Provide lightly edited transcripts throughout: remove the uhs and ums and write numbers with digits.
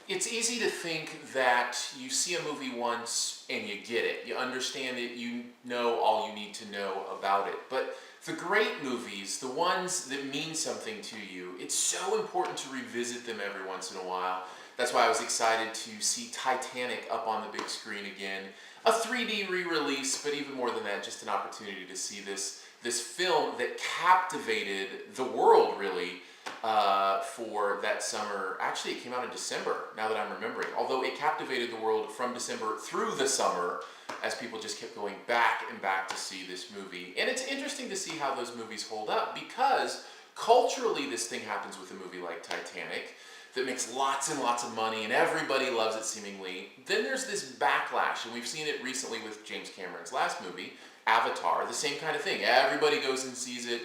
It's easy to think that you see a movie once and you get it. You understand it, you know all you need to know about it. But the great movies, the ones that mean something to you, it's so important to revisit them every once in a while. That's why I was excited to see Titanic up on the big screen again. A 3D re-release, but even more than that, just an opportunity to see this film that captivated the world, really, for that summer. Actually, it came out in December, now that I'm remembering. Although it captivated the world from December through the summer, as people just kept going back and back to see this movie. And it's interesting to see how those movies hold up, because culturally this thing happens with a movie like Titanic that makes lots and lots of money and everybody loves it seemingly. Then there's this backlash, and we've seen it recently with James Cameron's last movie, Avatar, the same kind of thing. Everybody goes and sees it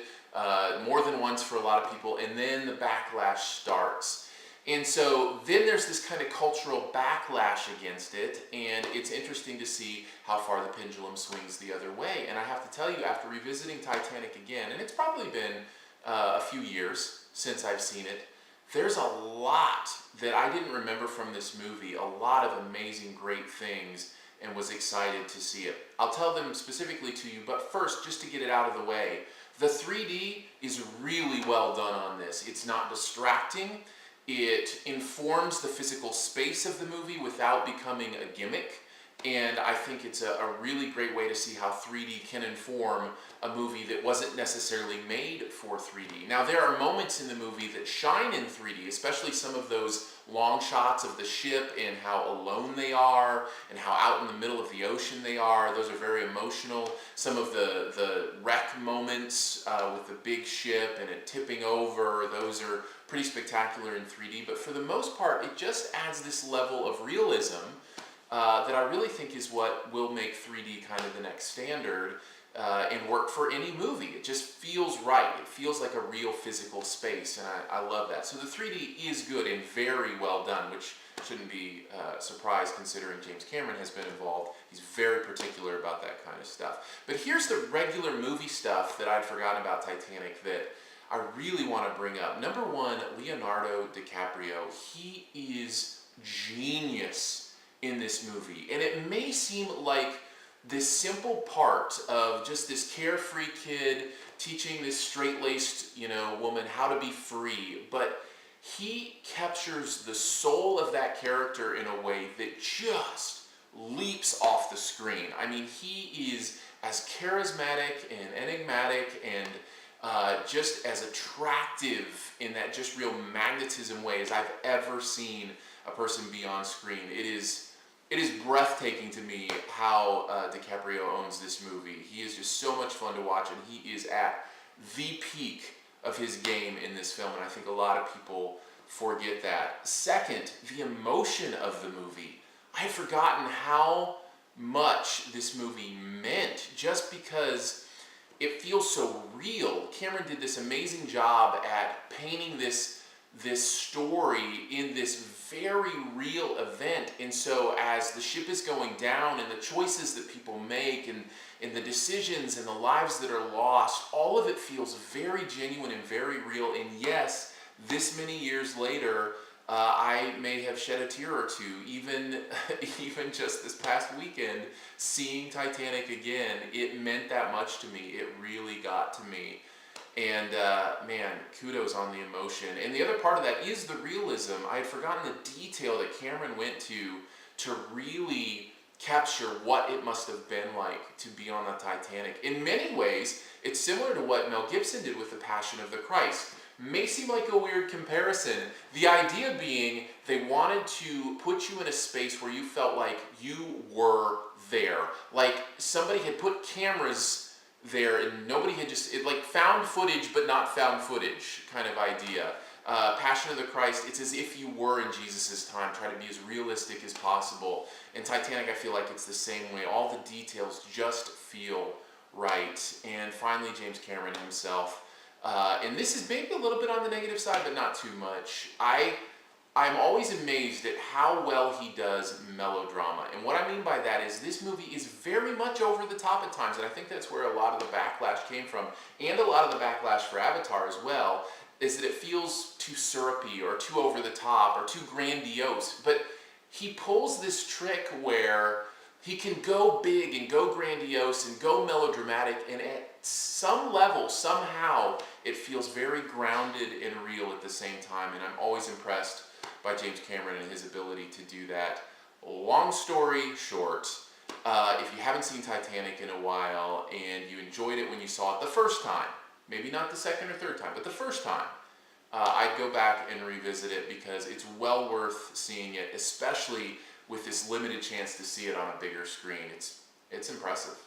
more than once for a lot of people, and then the backlash starts. And so then there's this kind of cultural backlash against it, and it's interesting to see how far the pendulum swings the other way. And I have to tell you, after revisiting Titanic again, and it's probably been a few years since I've seen it, there's a lot that I didn't remember from this movie, a lot of amazing, great things, and was excited to see it. I'll tell them specifically to you, but first, just to get it out of the way, the 3D is really well done on this. It's not distracting. It informs the physical space of the movie without becoming a gimmick. And I think it's a really great way to see how 3D can inform a movie that wasn't necessarily made for 3D. Now, there are moments in the movie that shine in 3D, especially some of those long shots of the ship and how alone they are and how out in the middle of the ocean they are. Those are very emotional. Some of the wreck moments with the big ship and it tipping over, those are pretty spectacular in 3D. But for the most part, it just adds this level of realism that I really think is what will make 3D kind of the next standard and work for any movie. It just feels right. It feels like a real physical space, and I love that. So the 3D is good and very well done, which shouldn't be a surprise considering James Cameron has been involved. He's very particular about that kind of stuff. But here's the regular movie stuff that I'd forgotten about Titanic that I really want to bring up. Number one, Leonardo Dicaprio. He is genius in this movie. And it may seem like this simple part of just this carefree kid teaching this straight-laced, woman how to be free, but he captures the soul of that character in a way that just leaps off the screen. I mean, he is as charismatic and enigmatic and just as attractive in that just real magnetism way as I've ever seen a person be on screen. It is breathtaking to me how DiCaprio owns this movie. He is just so much fun to watch, and he is at the peak of his game in this film, and I think a lot of people forget that. Second, the emotion of the movie. I had forgotten how much this movie meant just because it feels so real. Cameron did this amazing job at painting this story in this very real event, and so as the ship is going down and the choices that people make and the decisions and the lives that are lost, all of it feels very genuine and very real. And yes, this many years later, I may have shed a tear or two, even just this past weekend, seeing Titanic again. It meant that much to me. It really got to me. And man, kudos on the emotion. And the other part of that is the realism. I had forgotten the detail that Cameron went to really capture what it must have been like to be on the Titanic. In many ways, it's similar to what Mel Gibson did with The Passion of the Christ. May seem like a weird comparison. The idea being they wanted to put you in a space where you felt like you were there. Like somebody had put cameras there and nobody had like found footage but not found footage kind of idea. Passion of the Christ, it's as if you were in Jesus' time. Try to be as realistic as possible. In Titanic, I feel like it's the same way. All the details just feel right. And finally, James Cameron himself. And this is maybe a little bit on the negative side, but not too much. I'm always amazed at how well he does melodrama. And what I mean by that is this movie is very much over the top at times, and I think that's where a lot of the backlash came from, and a lot of the backlash for Avatar as well. is that it feels too syrupy or too over the top or too grandiose. But he pulls this trick where he can go big and go grandiose and go melodramatic, and at some level, somehow, it feels very grounded and real at the same time. And I'm always impressed by James Cameron and his ability to do that. Long story short, if you haven't seen Titanic in a while and you enjoyed it when you saw it the first time, maybe not the second or third time, but the first time, I'd go back and revisit it because it's well worth seeing it, especially with this limited chance to see it on a bigger screen. It's impressive.